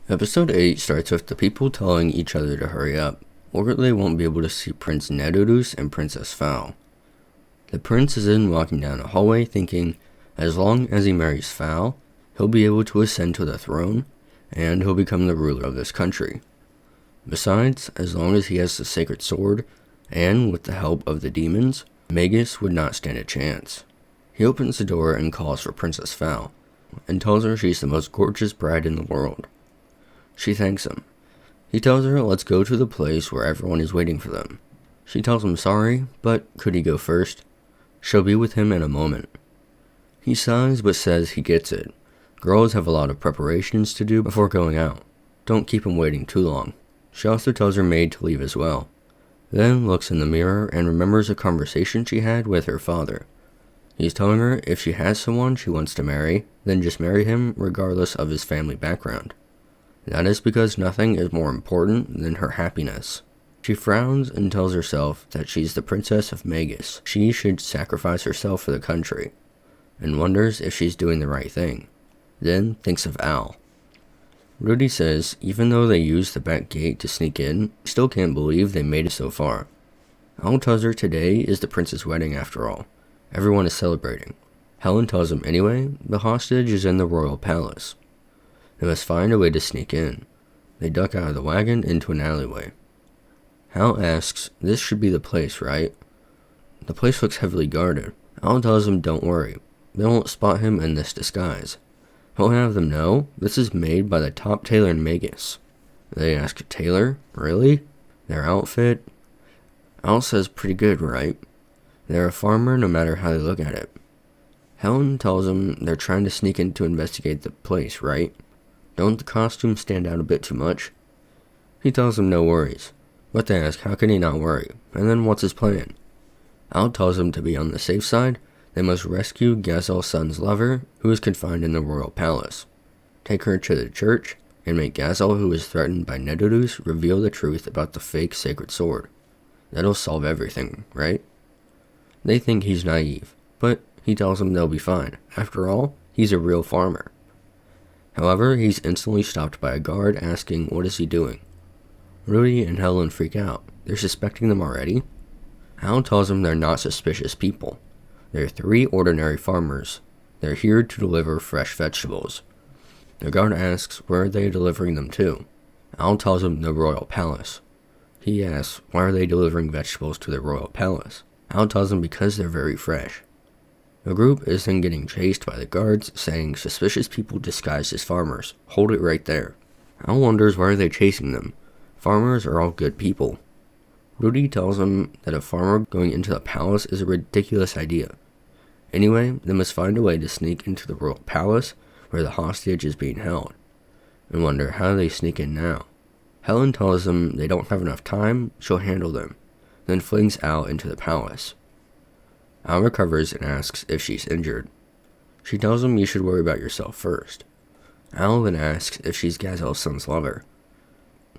Episode 8 starts with the people telling each other to hurry up, or they won't be able to see Prince Nedilus and Princess Fal. The prince is then walking down a hallway thinking, as long as he marries Fal, he'll be able to ascend to the throne, and he'll become the ruler of this country. Besides, as long as he has the sacred sword, and with the help of the demons, Magus would not stand a chance. He opens the door and calls for Princess Fal, and tells her she's the most gorgeous bride in the world. She thanks him. He tells her let's go to the place where everyone is waiting for them. She tells him sorry, but could he go first? She'll be with him in a moment. He sighs but says he gets it. Girls have a lot of preparations to do before going out. Don't keep him waiting too long. She also tells her maid to leave as well. Then looks in the mirror and remembers a conversation she had with her father. He's telling her if she has someone she wants to marry, then just marry him regardless of his family background. That is because nothing is more important than her happiness. She frowns and tells herself that she's the princess of Magus. She should sacrifice herself for the country, and wonders if she's doing the right thing. Then thinks of Al. Ruri says even though they used the back gate to sneak in, he still can't believe they made it so far. Al tells her today is the prince's wedding after all. Everyone is celebrating. Helen tells him anyway, the hostage is in the royal palace. They must find a way to sneak in. They duck out of the wagon into an alleyway. Hal asks, this should be the place, right? The place looks heavily guarded. Al tells him don't worry, they won't spot him in this disguise. He'll have them know this is made by the top tailor in Magus. They ask, tailor? Really? Their outfit? Al says pretty good, right? They're a farmer no matter how they look at it. Helen tells him they're trying to sneak in to investigate the place, right? Don't the costumes stand out a bit too much? He tells them no worries, but they ask how can he not worry, and then what's his plan? Al tells them to be on the safe side, they must rescue Gazel's son's lover, who is confined in the royal palace, take her to the church, and make Gazel, who is threatened by Nedilus, reveal the truth about the fake sacred sword. That'll solve everything, right? They think he's naive, but he tells them they'll be fine. After all, he's a real farmer. However, he's instantly stopped by a guard asking what is he doing. Ruri and Helen freak out. They're suspecting them already? Hal tells them they're not suspicious people. They're 3 ordinary farmers. They're here to deliver fresh vegetables. The guard asks where they are delivering them to. Al tells him the royal palace. He asks why are they delivering vegetables to the royal palace. Al tells them because they're very fresh. The group is then getting chased by the guards, saying suspicious people disguised as farmers. Hold it right there. Al wonders why are they chasing them. Farmers are all good people. Ruri tells him that a farmer going into the palace is a ridiculous idea. Anyway, they must find a way to sneak into the royal palace where the hostage is being held, and wonder how they sneak in now. Helen tells them they don't have enough time, she'll handle them, then flings Al into the palace. Al recovers and asks if she's injured. She tells him you should worry about yourself first. Al then asks if she's Gazel's son's lover.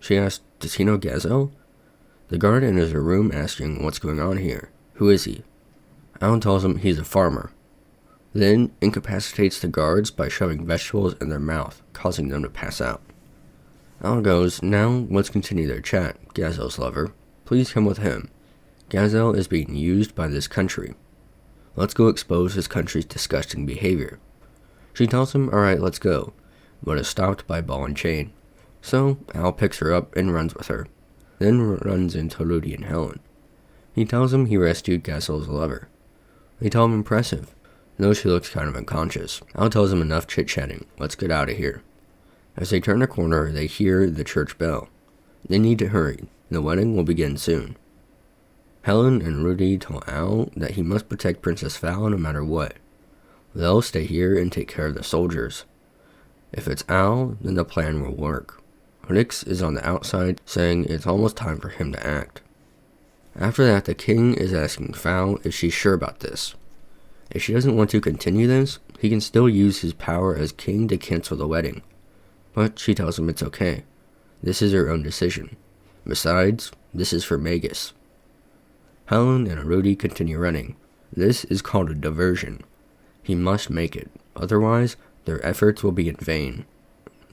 She asks, does he know Gazel? The guard enters her room asking what's going on here. Who is he? Al tells him he's a farmer. Then incapacitates the guards by shoving vegetables in their mouth, causing them to pass out. Al goes, now let's continue their chat, Gazel's lover. Please come with him. Gazel is being used by this country. Let's go expose his country's disgusting behavior. She tells him, alright, let's go, but is stopped by ball and chain. So, Al picks her up and runs with her, then runs into Ruri and Helen. He tells him he rescued Gazel's lover. They tell him impressive, though she looks kind of unconscious. Al tells him enough chit-chatting, let's get out of here. As they turn a corner, they hear the church bell. They need to hurry, the wedding will begin soon. Helen and Ruri tell Al that he must protect Princess Fal no matter what. They'll stay here and take care of the soldiers. If it's Al, then the plan will work. Rix is on the outside, saying it's almost time for him to act. After that, the king is asking Fal if she's sure about this. If she doesn't want to continue this, he can still use his power as king to cancel the wedding. But she tells him it's okay. This is her own decision. Besides, this is for Magus. Helen and Ruri continue running. This is called a diversion. He must make it, otherwise their efforts will be in vain.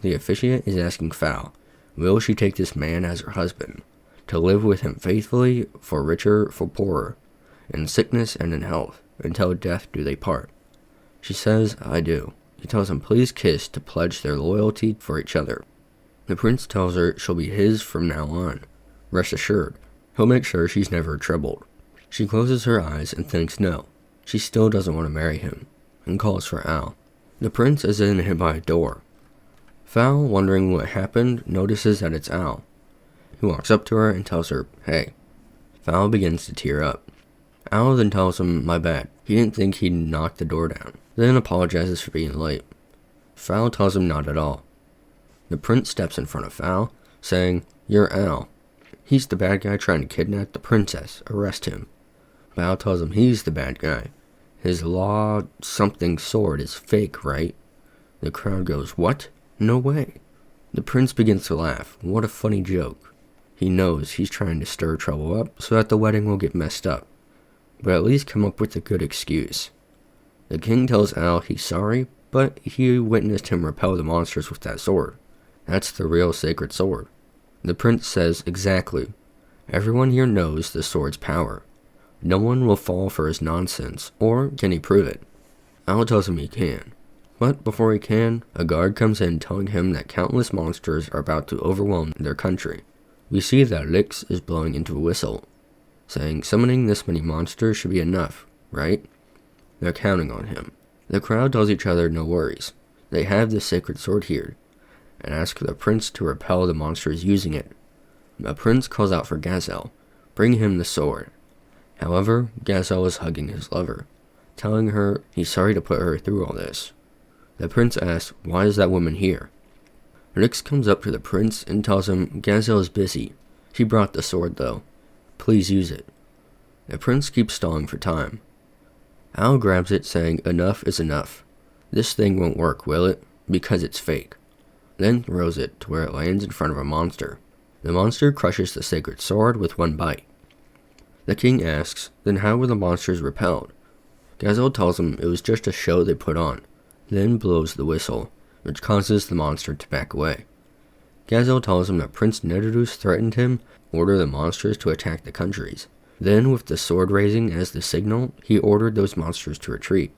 The officiant is asking Fal, will she take this man as her husband, to live with him faithfully, for richer, for poorer, in sickness and in health, until death do they part. She says, I do. He tells him please kiss to pledge their loyalty for each other. The prince tells her she'll be his from now on. Rest assured, he'll make sure she's never troubled. She closes her eyes and thinks no, she still doesn't want to marry him, and calls for Al. The prince is in him by a door. Fal, wondering what happened, notices that it's Al. He walks up to her and tells her, hey. Fal begins to tear up. Al then tells him, my bad, he didn't think he'd knock the door down, then apologizes for being late. Fal tells him not at all. The prince steps in front of Fal, saying, you're Al. He's the bad guy trying to kidnap the princess, arrest him. Fal tells him he's the bad guy. His law something sword is fake, right? The crowd goes, what? No way. The prince begins to laugh. What a funny joke. He knows he's trying to stir trouble up so that the wedding will get messed up, but at least come up with a good excuse. The king tells Al he's sorry, but he witnessed him repel the monsters with that sword. That's the real sacred sword. The prince says, exactly. Everyone here knows the sword's power. No one will fall for his nonsense, or can he prove it? Al tells him he can. But before he can, a guard comes in telling him that countless monsters are about to overwhelm their country. We see that Lix is blowing into a whistle, saying summoning this many monsters should be enough, right? They're counting on him. The crowd tells each other no worries. They have the sacred sword here, and ask the prince to repel the monsters using it. The prince calls out for Gazelle, bring him the sword. However, Gazelle is hugging his lover, telling her he's sorry to put her through all this. The prince asks, why is that woman here? Lix comes up to the prince and tells him Gazelle is busy. She brought the sword though. Please use it. The prince keeps stalling for time. Al grabs it, saying enough is enough. This thing won't work, will it? Because it's fake. Then throws it to where it lands in front of a monster. The monster crushes the sacred sword with one bite. The king asks, then how were the monsters repelled? Gazelle tells him it was just a show they put on, then blows the whistle, which causes the monster to back away. Gazelle tells him that Prince Nedilus threatened him, order the monsters to attack the countries. Then, with the sword raising as the signal, he ordered those monsters to retreat.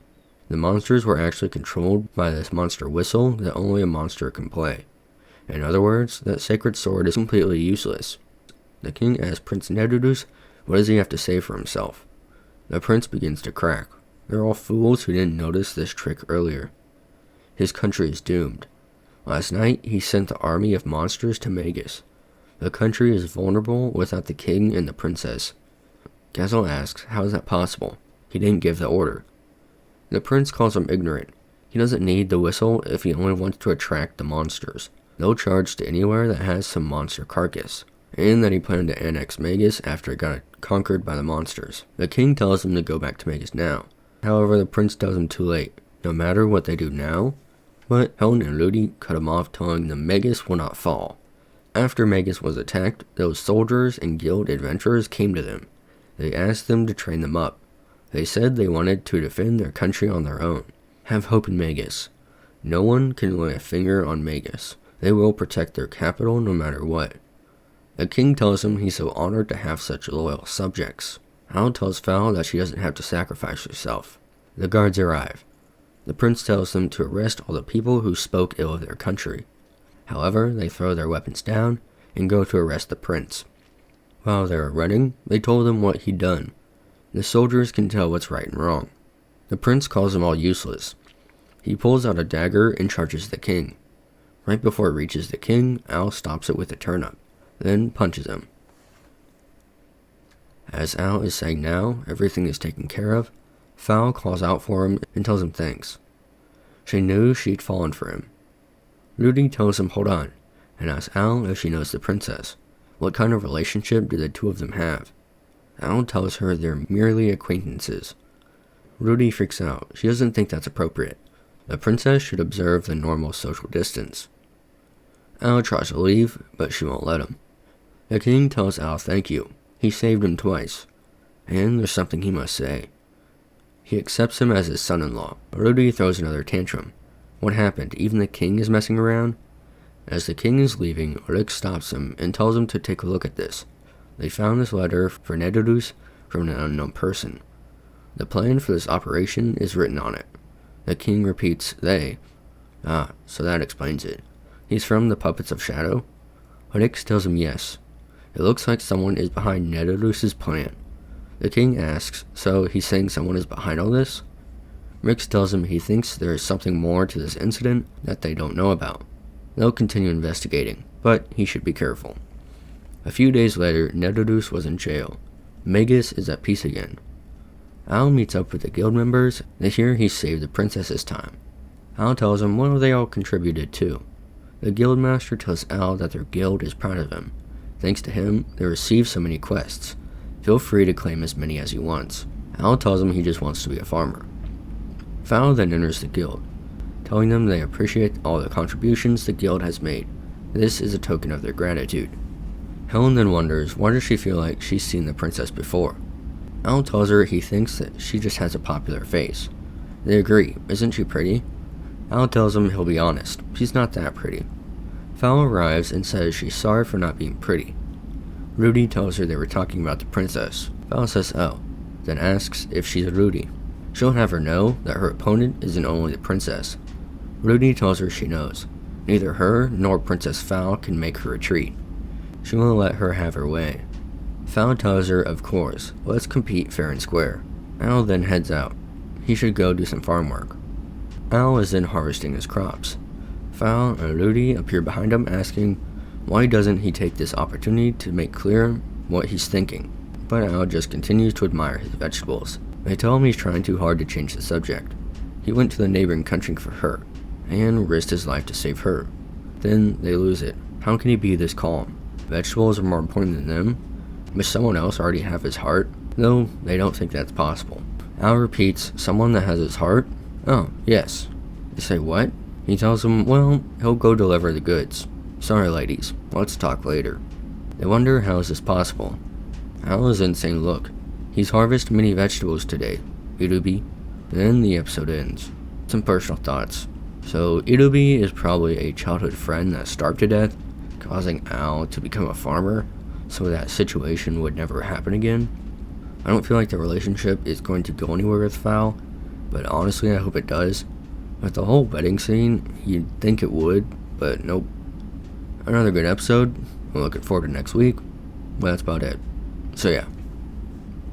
The monsters were actually controlled by this monster whistle that only a monster can play. In other words, that sacred sword is completely useless. The king asks Prince Nedilus, what does he have to say for himself? The prince begins to crack. They're all fools who didn't notice this trick earlier. His country is doomed. Last night, he sent the army of monsters to Magus. The country is vulnerable without the king and the princess. Gazelle asks, how is that possible? He didn't give the order. The prince calls him ignorant. He doesn't need the whistle if he only wants to attract the monsters. They'll charge to anywhere that has some monster carcass, and that he planned to annex Magus after it got conquered by the monsters. The king tells him to go back to Magus now. However, the prince tells him too late, no matter what they do now. But Helen and Ruri cut him off, telling them Magus will not fall. After Magus was attacked, those soldiers and guild adventurers came to them. They asked them to train them up. They said they wanted to defend their country on their own. Have hope in Magus. No one can lay a finger on Magus. They will protect their capital no matter what. The king tells him he's so honored to have such loyal subjects. Al tells Fal that she doesn't have to sacrifice herself. The guards arrive. The prince tells them to arrest all the people who spoke ill of their country. However, they throw their weapons down and go to arrest the prince. While they were running, they told him what he'd done. The soldiers can tell what's right and wrong. The prince calls them all useless. He pulls out a dagger and charges the king. Right before it reaches the king, Al stops it with a turnip, then punches him. As Al is saying now everything is taken care of, Fal calls out for him and tells him thanks. She knew she'd fallen for him. Ruri tells him hold on, and asks Al if she knows the princess. What kind of relationship do the two of them have? Al tells her they're merely acquaintances. Ruri freaks out. She doesn't think that's appropriate. The princess should observe the normal social distance. Al tries to leave, but she won't let him. The king tells Al thank you. He saved him twice, and there's something he must say. He accepts him as his son-in-law. Ruri throws another tantrum. What happened? Even the king is messing around? As the king is leaving, Rick stops him and tells him to take a look at this. They found this letter for Nedilus from an unknown person. The plan for this operation is written on it. The king repeats, they. So that explains it. He's from the Puppets of Shadow? Rick tells him yes. It looks like someone is behind Nedilus' plan. The king asks, so he's saying someone is behind all this? Rick tells him he thinks there is something more to this incident that they don't know about. They'll continue investigating, but he should be careful. A few days later, Nedilus was in jail. Magus is at peace again. Al meets up with the guild members. They hear he saved the princess's time. Al tells him, well, they all contributed too. The guild master tells Al that their guild is proud of him. Thanks to him, they received so many quests. Feel free to claim as many as he wants. Al tells him he just wants to be a farmer. Fal then enters the guild, telling them they appreciate all the contributions the guild has made. This is a token of their gratitude. Helen then wonders, why does she feel like she's seen the princess before? Al tells her he thinks that she just has a popular face. They agree, isn't she pretty? Al tells him he'll be honest, she's not that pretty. Fal arrives and says she's sorry for not being pretty. Rudy tells her they were talking about the princess. Fal says oh, then asks if she's Rudy. She'll have her know that her opponent isn't only the princess. Rudy tells her she knows. Neither her nor Princess Fal can make her retreat. She won't let her have her way. Fal tells her, of course, let's compete fair and square. Al then heads out. He should go do some farm work. Al is then harvesting his crops. Fal and Rudy appear behind him asking why doesn't he take this opportunity to make clear what he's thinking. But Al just continues to admire his vegetables. They tell him he's trying too hard to change the subject. He went to the neighboring country for her, and risked his life to save her. Then they lose it. How can he be this calm? Vegetables are more important than them? Must someone else already have his heart? No, they don't think that's possible. Al repeats, someone that has his heart? Oh, yes. They say what? He tells them, well, he'll go deliver the goods. Sorry ladies, let's talk later. They wonder how is this possible. Al is in saying, look, he's harvested many vegetables today, Irubi. Then the episode ends. Some personal thoughts. So Irubi is probably a childhood friend that starved to death, causing Al to become a farmer, so that situation would never happen again. I don't feel like the relationship is going to go anywhere with Fal, but honestly I hope it does. With the whole wedding scene, you'd think it would, but nope. Another good episode. I'm looking forward to next week, but that's about it. So yeah,